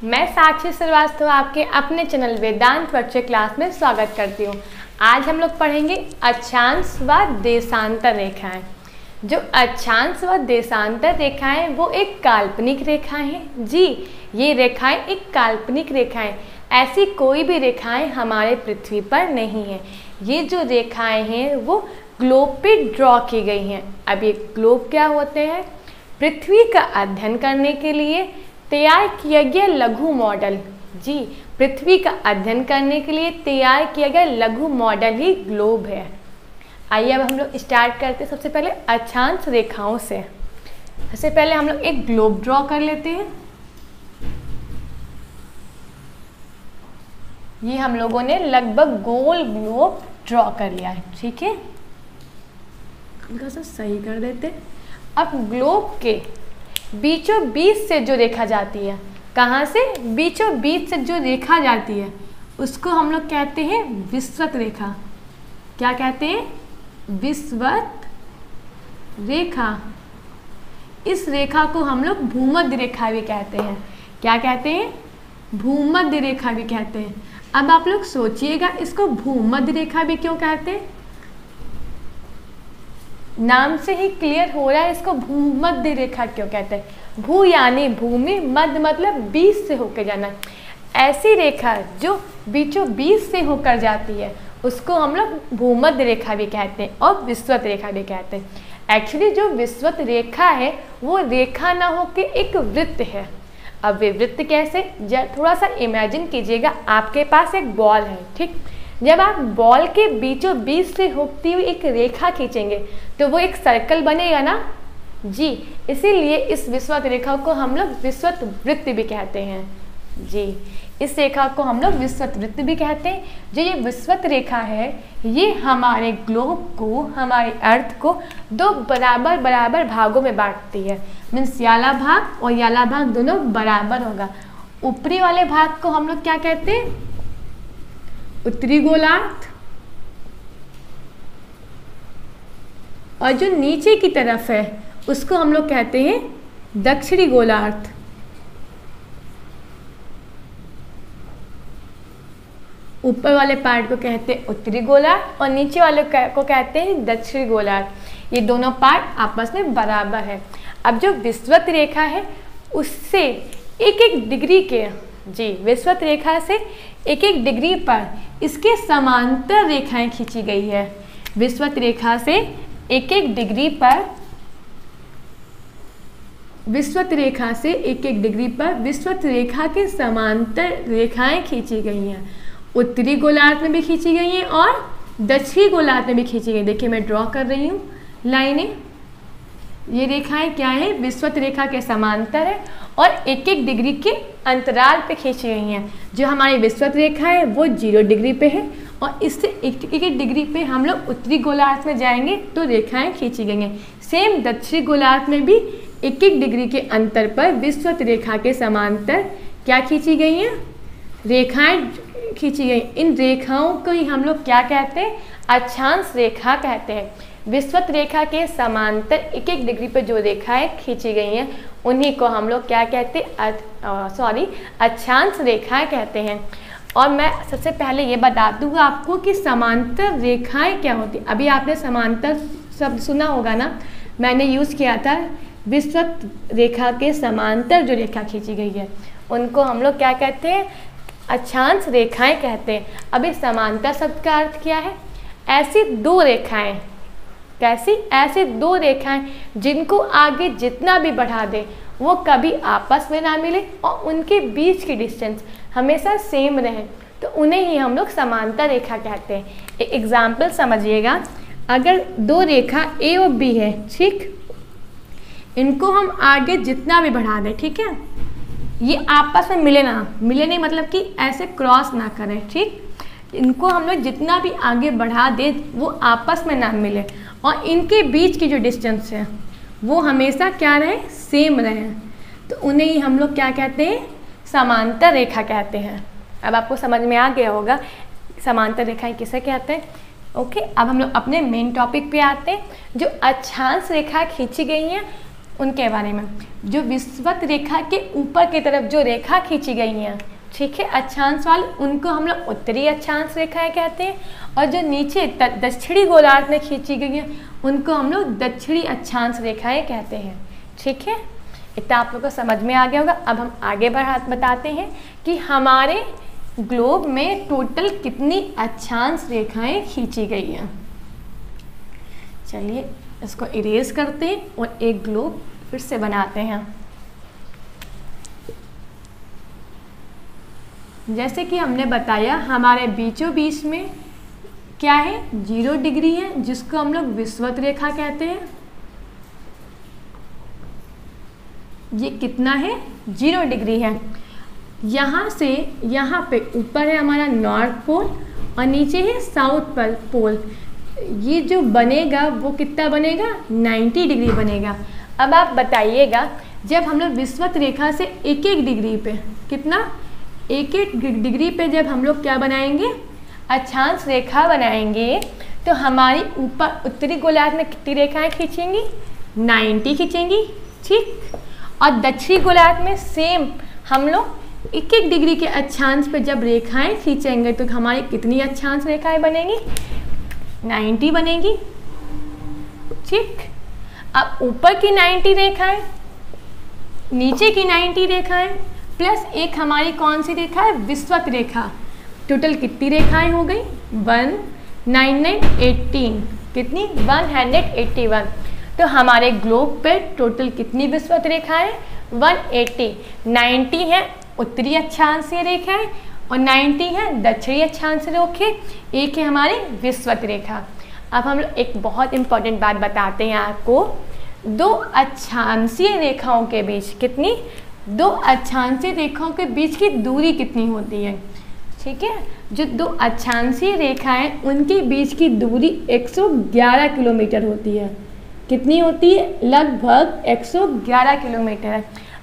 मैं साक्षी श्रीवास्तव आपके अपने चैनल वेदांत वर्चुअल क्लास में स्वागत करती हूँ। आज हम लोग पढ़ेंगे अक्षांश व देशांतर रेखाएं। जो अक्षांश व देशांतर रेखाएं वो एक काल्पनिक रेखाएं हैं। जी, ये रेखाएं एक काल्पनिक रेखाएं, ऐसी कोई भी रेखाएं हमारे पृथ्वी पर नहीं है। ये जो रेखाएं हैं वो ग्लोब पे ड्रॉ की गई हैं। अब ये ग्लोब क्या होते हैं? पृथ्वी का अध्ययन करने के लिए तैयार किया गया लघु मॉडल। जी, पृथ्वी का अध्ययन करने के लिए तैयार किया गया लघु मॉडल ही ग्लोब है। आइए अब हम लोग स्टार्ट करते हैं सबसे पहले अक्षांश रेखाओं से। सबसे पहले हम लोग एक ग्लोब ड्रॉ कर लेते हैं। ये हम लोगों ने लगभग गोल ग्लोब ड्रॉ कर लिया है। ठीक है, थोड़ा सा सही कर देते हैं। अब ग्लोब के बीचों बीच से जो रेखा जाती है, कहाँ से? बीचों बीच से जो रेखा जाती है उसको हम लोग कहते हैं विषुवत रेखा। क्या कहते हैं? विषुवत रेखा। इस रेखा को हम लोग भूमध्य रेखा भी कहते हैं। क्या कहते हैं? भूमध्य रेखा भी कहते हैं। अब आप लोग सोचिएगा, इसको भूमध्य रेखा भी क्यों कहते हैं? नाम से ही क्लियर हो रहा है इसको भूमध्य रेखा क्यों कहते हैं। भू यानी भूमि, मध्य मतलब बीच से होकर जाना। ऐसी रेखा जो बीचों बीच से होकर जाती है उसको हम लोग भूमध्य रेखा भी कहते हैं और विषुवत रेखा भी कहते हैं। एक्चुअली जो विषुवत रेखा है वो रेखा ना होकर एक वृत्त है। अब वे वृत्त कैसे? थोड़ा सा इमेजिन कीजिएगा, आपके पास एक बॉल है। ठीक, जब आप बॉल के बीचों बीच से होती हुई एक रेखा खींचेंगे तो वो एक सर्कल बनेगा ना। जी, इसीलिए इस विषुवत रेखा को हम लोग विषुवत वृत्त भी कहते हैं। जी, इस रेखा को हम लोग विषुवत वृत्त भी कहते हैं। जो ये विषुवत रेखा है ये हमारे ग्लोब को, हमारे अर्थ को दो बराबर बराबर भागों में बांटती है। मीन्स याला भाग और याला भाग दोनों बराबर होगा। ऊपरी वाले भाग को हम लोग क्या कहते हैं? उत्तरी गोलार्ध। और जो नीचे की तरफ है उसको हम लोग कहते हैं दक्षिणी गोलार्ध। ऊपर वाले पार्ट को कहते हैं उत्तरी गोलार्ध और नीचे वाले को कहते हैं दक्षिणी गोलार्ध। ये दोनों पार्ट आपस में बराबर है। अब जो विषुवत रेखा है उससे एक एक डिग्री के, जी, विषुवत रेखा से एक एक डिग्री पर इसके समांतर रेखाएं खींची गई है। विषुवत रेखा से एक एक डिग्री पर, विषुवत रेखा से एक एक डिग्री पर विषुवत रेखा के समांतर रेखाएं खींची गई हैं। उत्तरी गोलार्ध में भी खींची गई हैं और दक्षिणी गोलार्ध में भी खींची गई। देखिए मैं ड्रॉ कर रही हूँ लाइनें। ये रेखाएं क्या है? विषुवत रेखा के समांतर है और एक एक डिग्री के अंतराल पे खींची गई हैं। जो हमारी विषुवत रेखा है वो 0 डिग्री पे है और इससे एक एक डिग्री पे हम लोग उत्तरी गोलार्ध में जाएंगे तो रेखाएं खींची गई हैं। सेम दक्षिणी गोलार्ध में भी एक एक डिग्री के अंतर पर विषुवत रेखा के समांतर क्या खींची गई हैं? रेखाएं खींची गई। इन रेखाओं को ही हम लोग क्या कहते हैं? अक्षांश रेखा कहते हैं। विषुवत रेखा के समांतर एक एक डिग्री पर जो रेखाएं खींची गई हैं उन्हीं को हम लोग क्या कहते हैं? अक्षांश रेखाएं कहते हैं। और मैं सबसे पहले ये बता दूँ आपको कि समांतर रेखाएं क्या होती हैं। अभी आपने समांतर शब्द सुना होगा ना, मैंने यूज़ किया था। विषुवत रेखा के समांतर जो रेखा खींची गई है उनको हम लोग क्या कहते हैं? अक्षांश रेखाएं कहते हैं। अभी समांतर शब्द का अर्थ क्या है? ऐसी दो रेखाएं। कैसी? ऐसे दो रेखाएं जिनको आगे जितना भी बढ़ा दे वो कभी आपस में ना मिले और उनके बीच की डिस्टेंस हमेशा सेम रहे, तो उन्हें ही हम लोग समांतर रेखा कहते हैं। एक एग्जाम्पल समझिएगा, अगर दो रेखा ए और बी है, ठीक, इनको हम आगे जितना भी बढ़ा दें, ठीक है, ये आपस में मिले ना, मिले नहीं मतलब कि ऐसे क्रॉस ना करें, ठीक, इनको हम लोग जितना भी आगे बढ़ा दे वो आपस में ना मिले और इनके बीच की जो डिस्टेंस है वो हमेशा क्या रहे? सेम रहे, तो उन्हें ही हम लोग क्या कहते हैं? समांतर रेखा कहते हैं। अब आपको समझ में आ गया होगा समांतर रेखाएं किसे कहते हैं। ओके, अब हम लोग अपने मेन टॉपिक पे आते हैं। जो अक्षांश रेखा खींची गई हैं उनके बारे में। जो विषुवत रेखा के ऊपर की तरफ जो रेखा खींची गई हैं, ठीक है, अक्षांश वाली, उनको हम लोग उत्तरी अक्षांश रेखाएं कहते हैं, और जो नीचे दक्षिणी गोलार्ध में खींची गई हैं उनको हम लोग दक्षिणी अक्षांश रेखाएं कहते हैं। ठीक है, इतना आप लोग को समझ में आ गया होगा। अब हम आगे बताते हैं कि हमारे ग्लोब में टोटल कितनी अक्षांश रेखाएं खींची गई हैं। चलिए इसको इरेज करते हैं और एक ग्लोब फिर से बनाते हैं। जैसे कि हमने बताया, हमारे बीचों बीच में क्या है, 0 डिग्री है, जिसको हम लोग विषुवत रेखा कहते हैं। ये कितना है, 0 डिग्री है। यहाँ से यहाँ पे ऊपर है हमारा नॉर्थ पोल और नीचे है साउथ पोल। ये जो बनेगा वो कितना बनेगा, 90 डिग्री बनेगा। अब आप बताइएगा, जब हम लोग विषुवत रेखा से एक डिग्री पे, कितना, एक डिग्री पे जब हम लोग क्या बनाएंगे, अक्षांश रेखा बनाएंगे, तो हमारी ऊपर उत्तरी गोलार्ध में कितनी रेखाएं खींचेंगी, 90 खींचेंगी। ठीक, और दक्षिणी गोलार्ध में सेम हम लोग एक डिग्री के अक्षांश पे जब रेखाएं खींचेंगे तो हमारी कितनी अक्षांश रेखाएं बनेंगी, 90 बनेगी। ठीक, अब ऊपर की 90 रेखाएं, नीचे की 90 रेखाएं, प्लस एक हमारी कौन सी रेखा है, विषुवत रेखा, टोटल कितनी रेखाएं हो गई, 1 9 9 18, कितनी, 181। तो हमारे ग्लोब पे टोटल कितनी विषुवत रेखाएं, 180। 90 है उत्तरी अक्षांशीय रेखाएं और 90 है दक्षिणी अक्षांशीय रेखाएं, एक है हमारी विषुवत रेखा। अब हम लोग एक बहुत इंपॉर्टेंट बात बताते हैं आपको, 2 अक्षांशीय रेखाओं के बीच कितनी, 2 अक्षांशीय रेखाओं के बीच की दूरी कितनी होती है। ठीक है, जो 2 अक्षांशीय रेखाएं उनके बीच की दूरी 111 किलोमीटर होती है। कितनी होती है, लगभग 111 किलोमीटर।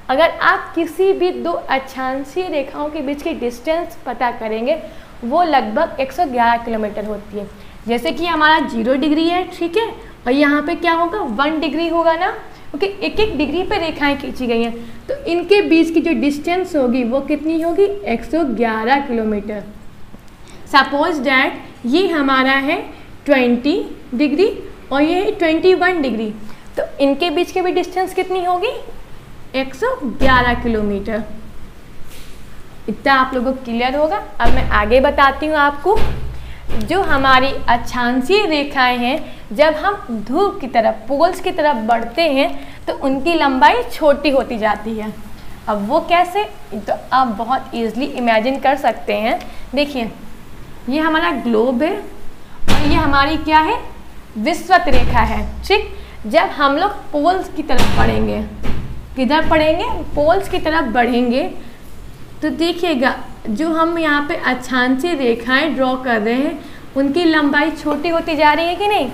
अगर आप किसी भी 2 अक्षांशीय रेखाओं के बीच की डिस्टेंस पता करेंगे, वो लगभग 111 किलोमीटर होती है। जैसे कि हमारा 0 डिग्री है, ठीक है, और यहाँ पे क्या होगा, 1 डिग्री होगा ना, ओके, एक डिग्री पे रेखाएं खींची गई हैं, तो इनके बीच की जो डिस्टेंस होगी वो कितनी होगी, 111 किलोमीटर। सपोज डैट ये हमारा है 20 डिग्री और ये है 21 डिग्री, तो इनके बीच की भी डिस्टेंस कितनी होगी, 111 किलोमीटर। इतना आप लोगों को क्लियर होगा। अब मैं आगे बताती हूँ आपको, जो हमारी अक्षांशीय रेखाएं हैं, जब हम ध्रुव की तरफ, पोल्स की तरफ बढ़ते हैं तो उनकी लंबाई छोटी होती जाती है। अब वो कैसे, तो आप बहुत इजीली इमेजिन कर सकते हैं। देखिए, ये हमारा ग्लोब है और ये हमारी क्या है, विषुवत रेखा है। ठीक, जब हम लोग पोल्स की तरफ बढ़ेंगे, किधर बढ़ेंगे, पोल्स की तरफ बढ़ेंगे, तो देखिएगा जो हम यहाँ पे अक्षांशीय रेखाएं ड्रॉ कर रहे हैं उनकी लंबाई छोटी होती जा रही है कि नहीं।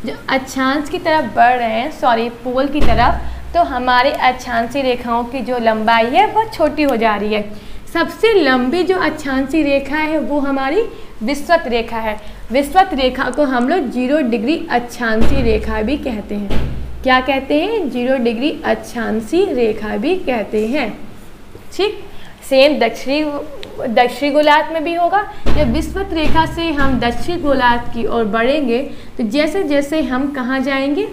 जो अक्षांश की तरफ बढ़ रहे हैं, सॉरी पोल की तरफ, तो हमारे अक्षांशीय रेखाओं की जो लंबाई है वो छोटी हो जा रही है। सबसे लंबी जो अक्षांशीय रेखा है वो हमारी विषुवत रेखा है। विषुवत रेखा को हम लोग 0 डिग्री अक्षांशीय रेखा भी कहते हैं। क्या कहते हैं, 0 डिग्री अक्षांशीय रेखा भी कहते हैं। ठीक, सेम दक्षिणी गोलार्ध में भी होगा। जब विषुवत रेखा से हम दक्षिणी गोलार्ध की ओर बढ़ेंगे तो जैसे जैसे हम कहाँ जाएंगे,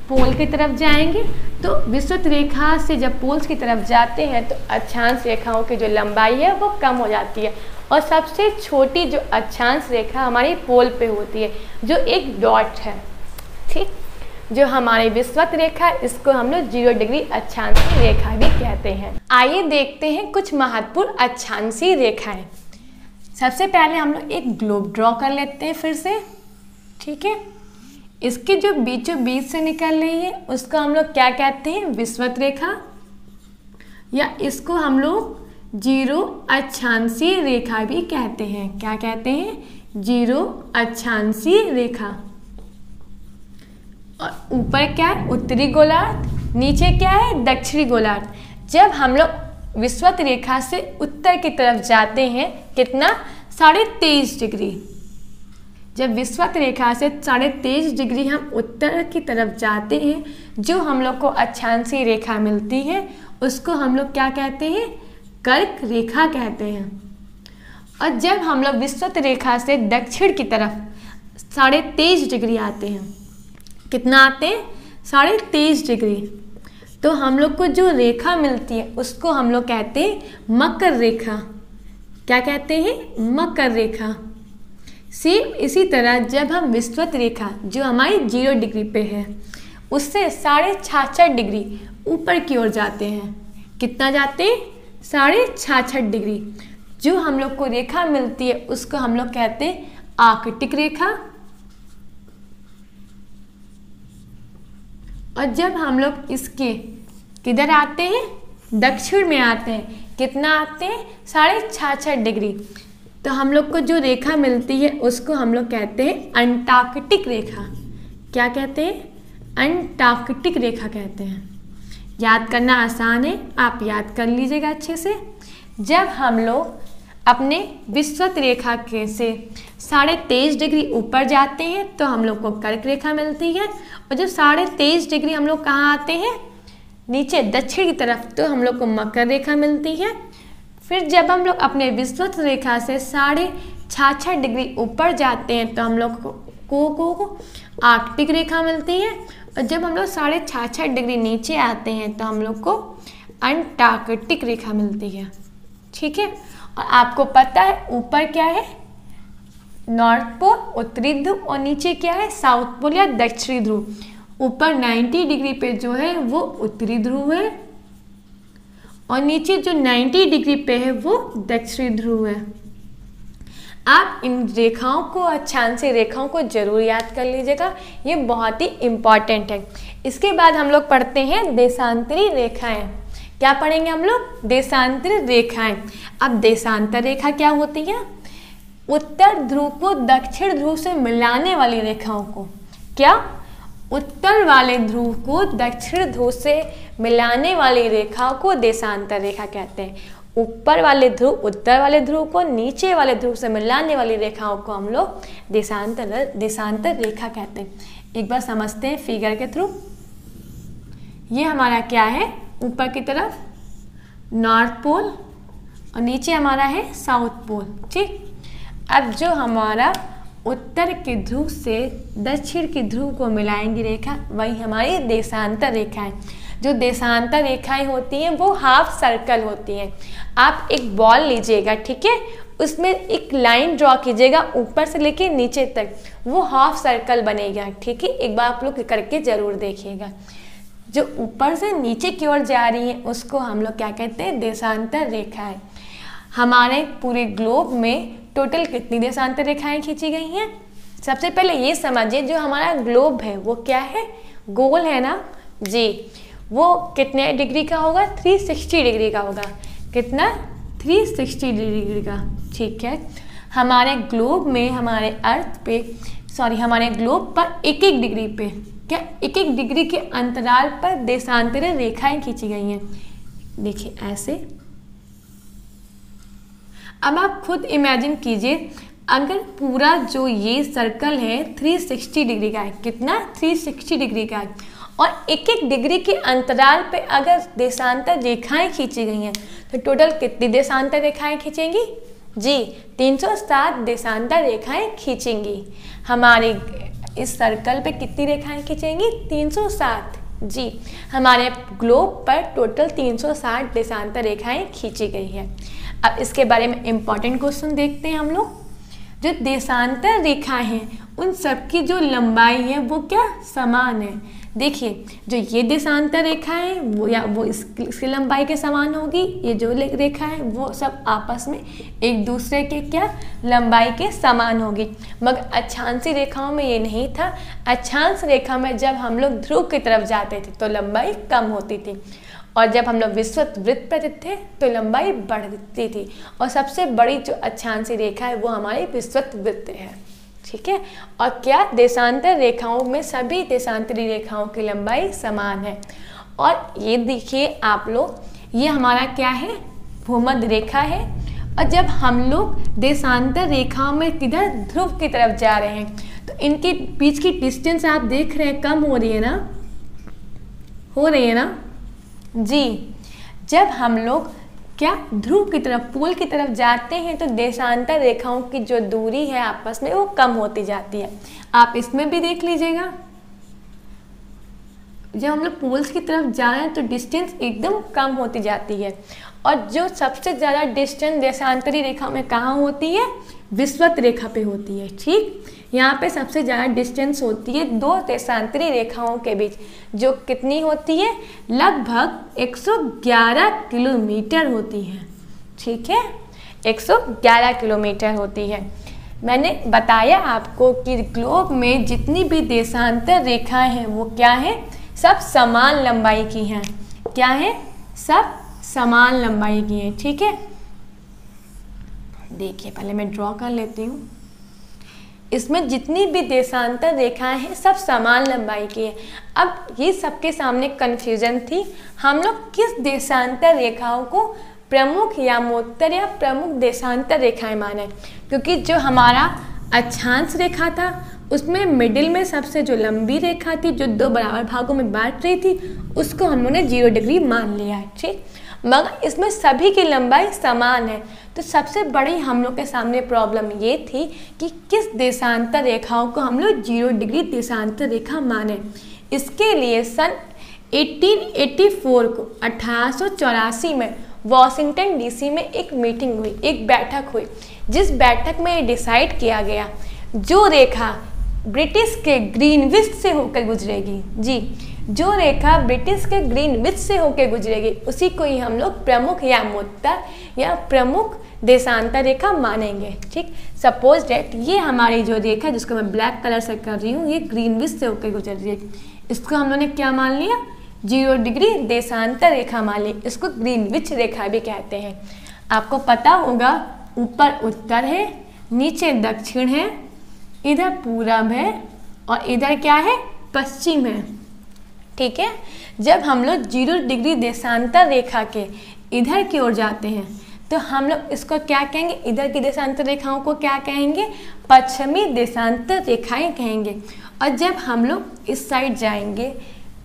पोल की तरफ जाएंगे, तो विषुवत रेखा से जब पोल्स की तरफ जाते हैं तो अक्षांश रेखाओं की जो लंबाई है वो कम हो जाती है और सबसे छोटी जो अक्षांश रेखा हमारी पोल पे होती है, जो एक डॉट है। ठीक, जो हमारी विषुवत रेखा, इसको हम लोग 0 डिग्री अक्षांशीय रेखा भी कहते हैं। आइए देखते हैं कुछ महत्वपूर्ण अक्षांशीय रेखाएं। सबसे पहले हम लोग एक ग्लोब ड्रॉ कर लेते हैं फिर से। ठीक है, इसके जो बीचों बीच से निकल रही है उसको हम लोग क्या कहते हैं, विषुवत रेखा, या इसको हम लोग 0 अक्षांशीय रेखा भी कहते हैं। क्या कहते हैं, 0 अक्षांशीय रेखा। और ऊपर क्या है, उत्तरी गोलार्ध, नीचे क्या है, दक्षिणी गोलार्ध। जब हम लोग विषुवत रेखा से उत्तर की तरफ जाते हैं, कितना, 23.5 डिग्री। जब विषुवत रेखा से 23.5 डिग्री हम उत्तर की तरफ जाते हैं जो हम लोग को अक्षांशीय रेखा मिलती है उसको हम लोग क्या कहते हैं, कर्क रेखा कहते हैं। और जब हम लोग विषुवत रेखा से दक्षिण की तरफ 23.5 डिग्री आते हैं, कितना आते हैं, 23.5 डिग्री, तो हम लोग को जो रेखा मिलती है उसको हम लोग कहते हैं मकर रेखा। क्या कहते हैं, मकर रेखा। सेम इसी तरह जब हम विषुवत रेखा जो हमारी 0 डिग्री पे है उससे 66.5 डिग्री ऊपर की ओर जाते हैं, कितना जाते हैं, 66.5 डिग्री, जो हम लोग को रेखा मिलती है उसको हम लोग कहते हैं आर्कटिक रेखा। और जब हम लोग इसके किधर आते हैं, दक्षिण में आते हैं, कितना आते हैं, 66.5 डिग्री, तो हम लोग को जो रेखा मिलती है उसको हम लोग कहते हैं अंटार्कटिक रेखा। क्या कहते हैं, अंटार्कटिक रेखा कहते हैं। याद करना आसान है, आप याद कर लीजिएगा अच्छे से। जब हम लोग अपने विषुवत रेखा के से 23.5 डिग्री ऊपर जाते हैं तो हम लोग को कर्क रेखा मिलती है, और जब 23.5 डिग्री हम लोग कहाँ आते हैं, नीचे दक्षिण की तरफ, तो हम लोग को मकर रेखा मिलती है। फिर जब हम लोग अपने विषुवत रेखा से 66.5 डिग्री ऊपर जाते हैं तो हम लोग को आर्कटिक रेखा मिलती है, और जब हम लोग 66.5 डिग्री नीचे आते हैं तो हम लोग को अंटार्कटिक रेखा मिलती है। ठीक है, और आपको पता है ऊपर क्या है, नॉर्थ पोल उत्तरी ध्रुव, और नीचे क्या है, साउथ पोल या दक्षिणी ध्रुव। ऊपर 90 डिग्री पे जो है वो उत्तरी ध्रुव है, और नीचे जो 90 डिग्री पे है वो दक्षिणी ध्रुव है। आप इन रेखाओं को, अक्षांशीय रेखाओं को जरूर याद कर लीजिएगा, ये बहुत ही इम्पॉर्टेंट है। इसके बाद हम लोग पढ़ते हैं देशांतरी रेखाएं। क्या पढ़ेंगे हम लोग, देशांतर रेखाएं। अब देशांतर रेखा क्या होती है, उत्तर ध्रुव को दक्षिण ध्रुव से मिलाने वाली रेखाओं को, क्या, उत्तर वाले ध्रुव को दक्षिण ध्रुव से मिलाने वाली रेखाओं को देशांतर रेखा कहते हैं। ऊपर वाले ध्रुव उत्तर वाले ध्रुव को नीचे वाले ध्रुव से मिलाने वाली रेखाओं को हम लोग देशांतर रेखा कहते हैं। एक बार समझते हैं फिगर के थ्रू। ये हमारा क्या है, ऊपर की तरफ नॉर्थ पोल और नीचे हमारा है साउथ पोल। ठीक, अब जो हमारा उत्तर के ध्रुव से दक्षिण के ध्रुव को मिलाएंगी रेखा, वही हमारी देशांतर रेखा है। जो देशांतर रेखाएं होती हैं वो हाफ सर्कल होती हैं। आप एक बॉल लीजिएगा, ठीक है, उसमें एक लाइन ड्रॉ कीजिएगा ऊपर से लेके नीचे तक, वो हाफ सर्कल बनेगा। ठीक है, एक बार आप लोग करके जरूर देखिएगा। जो ऊपर से नीचे की ओर जा रही है उसको हम लोग क्या कहते हैं, देशांतर रेखाएं। हमारे पूरे ग्लोब में टोटल कितनी देशांतर रेखाएं खींची गई हैं? सबसे पहले ये समझिए, जो हमारा ग्लोब है वो क्या है, गोल है ना जी, वो कितने डिग्री का होगा, 360 डिग्री का होगा। कितना, 360 डिग्री का। ठीक है, हमारे ग्लोब में, हमारे अर्थ पे, हमारे ग्लोब पर एक एक डिग्री पे, क्या, एक एक डिग्री के अंतराल पर देशांतर रेखाएं खींची गई हैं। देखिए ऐसे। अब आप खुद इमेजिन कीजिए, अगर पूरा जो ये सर्कल है 360 डिग्री का है, कितना, 360 डिग्री का है, और एक एक डिग्री के अंतराल पे अगर देशांतर रेखाएं खींची गई हैं तो टोटल कितनी देशांतर रेखाएं खींचेंगी जी, 307 देशांतर रेखाएं खींचेंगी। हमारे इस सर्कल पे कितनी रेखाएं खींचेंगी, 307 जी। हमारे ग्लोब पर टोटल 360 देशांतर रेखाएं खींची गई है। अब इसके बारे में इम्पॉर्टेंट क्वेश्चन देखते हैं हम लोग। जो देशांतर रेखाएं हैं उन सबकी जो लंबाई है वो क्या, समान है। देखिए, जो ये देशांतर रेखा है वो इसकी लंबाई के समान होगी, ये जो रेखा है वो सब आपस में एक दूसरे के क्या, लंबाई के समान होगी। मगर अक्षांशीय रेखाओं में ये नहीं था। अक्षांश रेखा में जब हम लोग ध्रुव की तरफ जाते थे तो लंबाई कम होती थी, और जब हम लोग विषुवत वृत्त पर थे तो लंबाई बढ़ती थी। और सबसे बड़ी जो अक्षांशीय रेखा है वो हमारी विषुवत वृत्त है। ठीक है, और क्या, देशांतर रेखाओं में सभी देशांतरी रेखाओं की लंबाई समान है। और ये देखिए आप लोग, ये हमारा क्या है, भूमध्य रेखा है। और जब हम लोग देशांतर रेखाओं में किधर, ध्रुव की तरफ जा रहे हैं, तो इनके बीच की डिस्टेंस आप देख रहे हैं कम हो रही है ना। हो रही है ना जी। जब हम लोग क्या ध्रुव की तरफ, पोल की तरफ जाते हैं तो देशांतर रेखाओं की जो दूरी है आपस में वो कम होती जाती है। आप इसमें भी देख लीजिएगा, जब हम लोग पोल्स की तरफ जा रहे हैं तो डिस्टेंस एकदम कम होती जाती है। और जो सबसे ज़्यादा डिस्टेंस देशांतरी रेखा में कहाँ होती है? विषुवत रेखा पे होती है। ठीक, यहाँ पे सबसे ज़्यादा डिस्टेंस होती है दो देशांतरी रेखाओं के बीच, जो कितनी होती है? लगभग 111 किलोमीटर होती है। ठीक है, 111 किलोमीटर होती है। मैंने बताया आपको कि ग्लोब में जितनी भी देशांतर रेखाएं हैं वो क्या है? सब समान लंबाई की हैं। क्या है? सब समान लंबाई की हैं। ठीक है, देखिए पहले मैं ड्रॉ कर लेती हूँ। इसमें जितनी भी देशांतर रेखाएं हैं सब समान लंबाई की है। अब ये सबके सामने कन्फ्यूजन थी, हम लोग किस देशांतर रेखाओं को प्रमुख यामोत्तर या प्रमुख देशांतर रेखाएं माने, क्योंकि जो हमारा अक्षांश रेखा था उसमें मिडिल में सबसे जो लंबी रेखा थी जो दो बराबर भागों में बांट रही थी उसको हम लोगों ने 0 डिग्री मान लिया है। ठीक, मगर इसमें सभी की लंबाई समान है। तो सबसे बड़ी हम लोग के सामने प्रॉब्लम ये थी कि किस देशांतर रेखाओं को हम लोग 0 डिग्री देशांतर रेखा माने। इसके लिए सन 1884 को 1884 में वॉशिंगटन डीसी में एक मीटिंग हुई, एक बैठक हुई, जिस बैठक में ये डिसाइड किया गया जो रेखा ब्रिटिश के ग्रीनविच से होकर गुजरेगी, जी जो रेखा ब्रिटिश के ग्रीनविच से होकर गुजरेगी उसी को ही हम लोग प्रमुख यामोत्तर या प्रमुख देशांतर रेखा मानेंगे। ठीक, सपोज डेट ये हमारी जो रेखा जिसको मैं ब्लैक कलर से कर रही हूँ ये ग्रीनविच से होकर गुजर रही है, इसको हम लोगों ने क्या मान लिया? 0 डिग्री देशांतर रेखा मान ली। इसको ग्रीनविच रेखा भी कहते हैं। आपको पता होगा ऊपर उत्तर है, नीचे दक्षिण है, इधर पूरब है और इधर क्या है? पश्चिम है। ठीक है, जब हम लोग 0 डिग्री देशांतर रेखा के इधर की ओर जाते हैं तो हम लोग इसको क्या कहेंगे? इधर की देशांतर रेखाओं को क्या कहेंगे? पश्चिमी देशांतर रेखाएं कहेंगे। और जब हम लोग इस साइड जाएंगे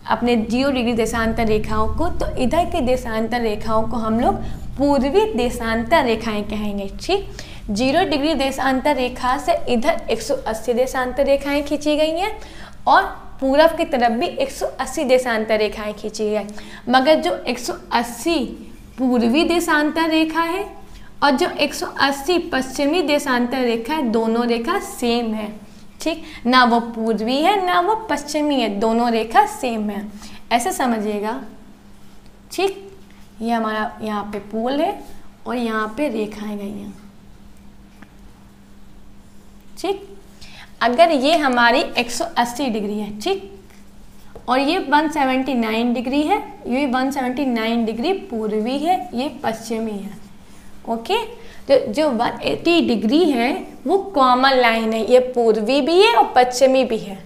अपने 0 डिग्री देशांतर रेखाओं को तो इधर की देशांतर रेखाओं को हम लोग पूर्वी देशांतर रेखाएं कहेंगे। ठीक, 0 डिग्री देशांतर रेखा से इधर 180 देशांतर रेखाएं खींची गई हैं और पूरब की तरफ भी 180 देशांतर रेखाएं खींची गई, मगर जो 180 पूर्वी देशांतर रेखा है और जो 180 पश्चिमी देशांतर रेखा है दोनों रेखा सेम है। ठीक, ना वो पूर्वी है ना वो पश्चिमी है, दोनों रेखा सेम है, ऐसे समझिएगा। ठीक, ये हमारा यहाँ पे पोल है और यहाँ पे रेखाएं गई हैं। ठीक, अगर ये हमारी 180 डिग्री है, ठीक, और ये 179 डिग्री है, ये 179 डिग्री पूर्वी है, ये पश्चिमी है। ओके, तो जो 180 डिग्री है वो कॉमन लाइन है, ये पूर्वी भी है और पश्चिमी भी है।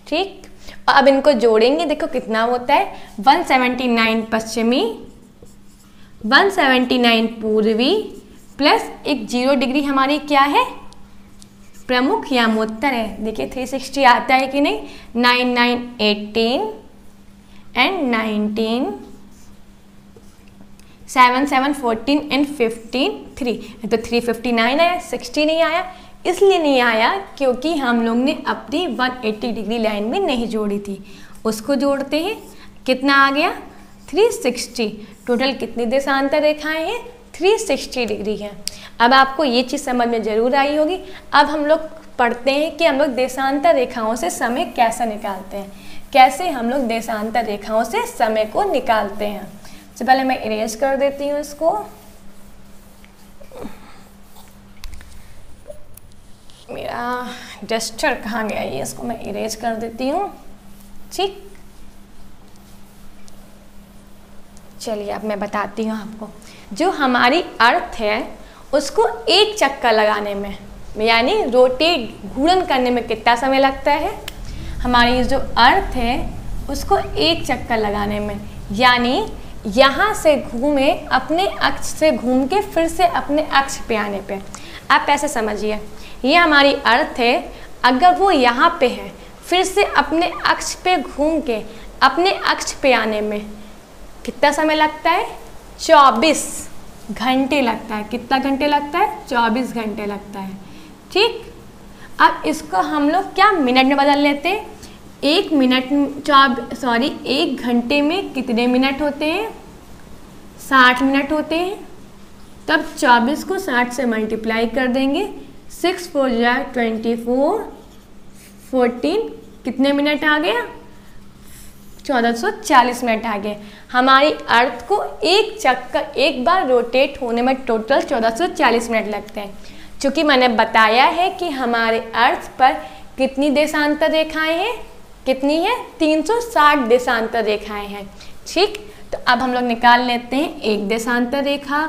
ठीक, और अब इनको जोड़ेंगे, देखो कितना होता है? 179 पश्चिमी, 179 पूर्वी प्लस एक 0 डिग्री हमारी क्या है? प्रमुख यामोत्तर है। देखिए 360 आता है कि नहीं? 9 9 18 एंड 19, 7 7 14 एंड 15 3, तो 359 आया, 60 नहीं आया। इसलिए नहीं आया क्योंकि हम लोग ने अपनी 180 डिग्री लाइन में नहीं जोड़ी थी। उसको जोड़ते हैं, कितना आ गया? 360। टोटल कितनी देशांतर रेखाएं हैं? 360 डिग्री है। अब आपको ये चीज़ समझ में जरूर आई होगी। अब हम लोग पढ़ते हैं कि हम लोग देशांतर रेखाओं से समय कैसे निकालते हैं, कैसे हम लोग देशांतर रेखाओं से समय को निकालते हैं। सबसे पहले मैं इरेज कर देती हूँ इसको। मेरा डस्टर कहाँ गया? ये इसको मैं इरेज कर देती हूँ। ठीक, चलिए अब मैं बताती हूँ आपको। जो हमारी अर्थ है उसको एक चक्कर लगाने में यानी रोटेट घूर्णन करने में कितना समय लगता है? हमारी जो अर्थ है उसको एक चक्कर लगाने में, यानी यहाँ से घूमे अपने अक्ष से घूम के फिर से अपने अक्ष पे आने पे। आप ऐसे समझिए, ये हमारी अर्थ है, अगर वो यहाँ पे है फिर से अपने अक्ष पे घूम के अपने अक्ष पे आने में कितना समय लगता है? 24 घंटे लगता है। कितना घंटे लगता है? 24 घंटे लगता है। ठीक, अब इसको हम लोग क्या मिनट में बदल लेते हैं। एक घंटे में कितने मिनट होते हैं? 60 मिनट होते हैं। तब 24 को 60 से मल्टीप्लाई कर देंगे। 6 4 जा 24, 14 कितने मिनट आ गया? 1440 मिनट आ गए। हमारी अर्थ को एक चक्कर, एक बार रोटेट होने में टोटल 1440 मिनट लगते हैं। चूँकि मैंने बताया है कि हमारे अर्थ पर कितनी देशांतर रेखाएं हैं? कितनी है? 360 देशांतर रेखाएं हैं। ठीक, तो अब हम लोग निकाल लेते हैं एक देशांतर रेखा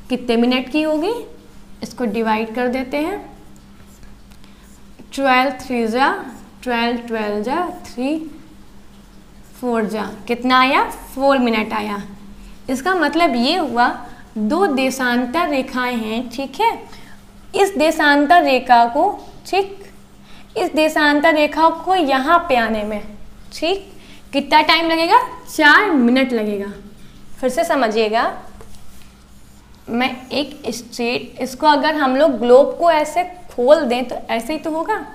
कितने मिनट की होगी। इसको डिवाइड कर देते हैं। 12 3 जा 12, 12 जा 3, 4 जा कितना आया? 4 मिनट आया। इसका मतलब ये हुआ 2 देशांतर रेखाएं हैं। ठीक है, इस देशांतर रेखा को, ठीक, इस देशांतर रेखा को यहाँ पे आने में, ठीक, कितना टाइम लगेगा? 4 मिनट लगेगा। फिर से समझिएगा, मैं एक स्ट्रेट, इसको अगर हम लोग ग्लोब को ऐसे खोल दें तो ऐसे ही तो होगा।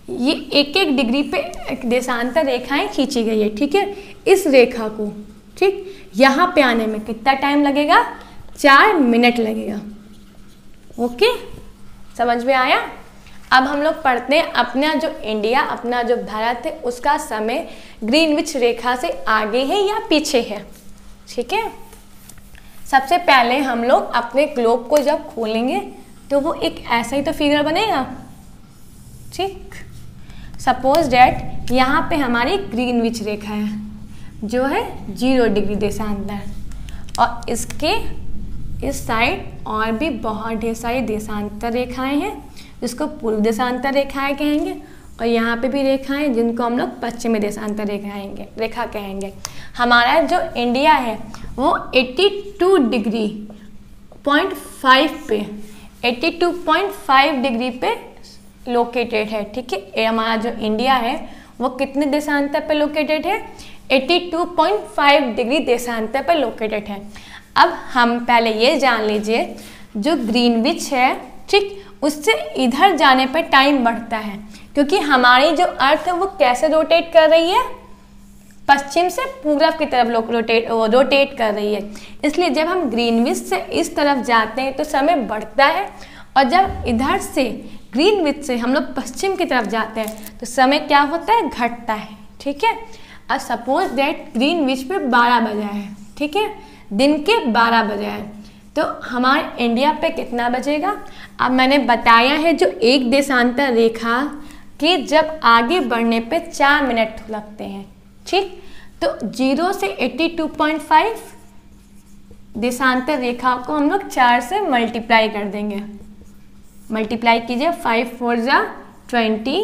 ये एक एक डिग्री पे देशांतर रेखाएं खींची गई है। ठीक है, इस रेखा को, ठीक, यहाँ पे आने में कितना टाइम लगेगा? 4 मिनट लगेगा। ओके, समझ में आया? अब हम लोग पढ़ते हैं अपना जो इंडिया, अपना जो भारत है, उसका समय ग्रीनविच रेखा से आगे है या पीछे है। ठीक है, सबसे पहले हम लोग अपने ग्लोब को जब खोलेंगे तो वो एक ऐसा ही तो फिगर बनेगा। ठीक, सपोज डैट यहाँ पे हमारी ग्रीनविच रेखा है जो है 0 डिग्री देशांतर, और इसके इस साइड और भी बहुत ढेर सारी देशांतर रेखाएं हैं जिसको पूर्व देशांतर रेखाएं कहेंगे, और यहाँ पे भी रेखाएं जिनको हम लोग पश्चिमी देशांतर रेखा कहेंगे। हमारा जो इंडिया है वो 82 डिग्री 0.5 पे 82.5 डिग्री पे लोकेटेड है। ठीक है, ये हमारा जो इंडिया है वो कितने देशांतर पे लोकेटेड है? 82.5 डिग्री देशांतर पे लोकेटेड है। अब हम पहले ये जान लीजिए, जो ग्रीनविच है, ठीक, उससे इधर जाने पर टाइम बढ़ता है, क्योंकि हमारी जो अर्थ है वो कैसे रोटेट कर रही है? पश्चिम से पूरब की तरफ रोटेट कर रही है। इसलिए जब हम ग्रीनविच से इस तरफ जाते हैं तो समय बढ़ता है, और जब इधर से ग्रीनविच से हम लोग पश्चिम की तरफ जाते हैं तो समय क्या होता है? घटता है। ठीक है, अब सपोज दैट ग्रीनविच पे 12 बजा है। ठीक है, दिन के 12 बजे है, तो हमारे इंडिया पे कितना बजेगा? अब मैंने बताया है जो एक देशांतर रेखा के जब आगे बढ़ने पे 4 मिनट लगते हैं। ठीक, तो 0 से 82.5 देशांतर रेखा को हम लोग 4 से मल्टीप्लाई कर देंगे। मल्टीप्लाई कीजिए, 5 4 जा 20,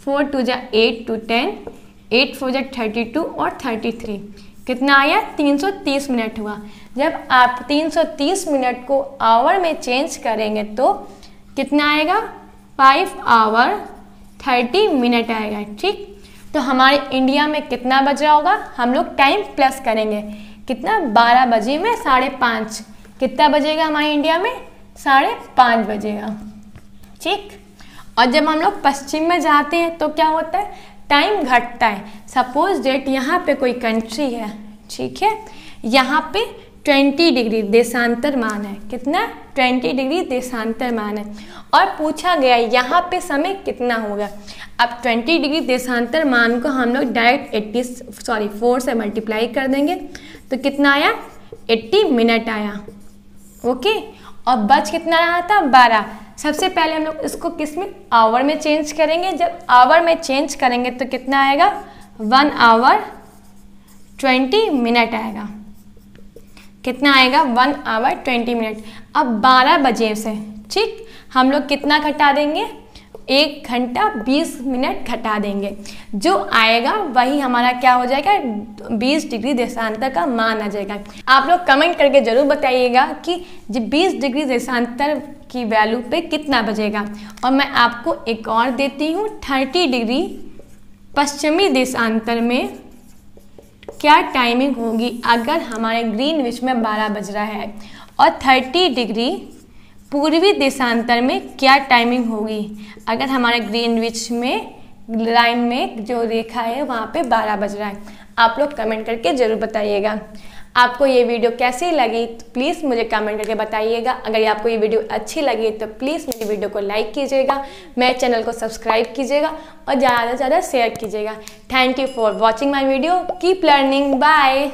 4 2 जा 8 2 10, 8 4 जा 32 और 33 कितना आया? 330 मिनट हुआ। जब आप 330 मिनट को आवर में चेंज करेंगे तो कितना आएगा? 5 आवर 30 मिनट आएगा। ठीक, तो हमारे इंडिया में कितना बज रहा होगा? हम लोग टाइम प्लस करेंगे, कितना? 12 बजे में 5:30 कितना बजेगा हमारे इंडिया में? 5:30 बजेगा। ठीक, और जब हम लोग पश्चिम में जाते हैं तो क्या होता है? टाइम घटता है। सपोज डेट यहाँ पे कोई कंट्री है, ठीक है, यहाँ पे 20 डिग्री देशांतर मान है। कितना? 20 डिग्री देशांतर मान है, और पूछा गया यहाँ पे समय कितना होगा। अब 20 डिग्री देशांतर मान को हम लोग डायरेक्ट 4 से मल्टीप्लाई कर देंगे तो कितना आया? 80 मिनट आया। ओके, और बच कितना रहा था? 12। सबसे पहले हम लोग इसको किस में? आवर में चेंज करेंगे। जब आवर में चेंज करेंगे तो कितना आएगा? 1 आवर 20 मिनट आएगा। कितना आएगा? 1 आवर 20 मिनट। अब 12 बजे से, ठीक, हम लोग कितना घटा देंगे? 1 घंटा 20 मिनट घटा देंगे। जो आएगा वही हमारा क्या हो जाएगा? 20 डिग्री देशांतर का मान आ जाएगा। आप लोग कमेंट करके जरूर बताइएगा कि 20 डिग्री देशांतर की वैल्यू पे कितना बजेगा। और मैं आपको एक और देती हूँ, 30 डिग्री पश्चिमी देशांतर में क्या टाइमिंग होगी अगर हमारे ग्रीनविच में 12 बज रहा है, और 30 डिग्री पूर्वी देशांतर में क्या टाइमिंग होगी अगर हमारे ग्रीनविच में लाइन में जो रेखा है वहाँ पे 12 बज रहा है। आप लोग कमेंट करके ज़रूर बताइएगा। आपको ये वीडियो कैसी लगी तो प्लीज़ मुझे कमेंट करके बताइएगा। अगर आपको ये वीडियो अच्छी लगी तो प्लीज़ मेरी वीडियो को लाइक कीजिएगा, मेरे चैनल को सब्सक्राइब कीजिएगा और ज़्यादा से ज़्यादा शेयर कीजिएगा। Thank you for watching my video. Keep learning. Bye.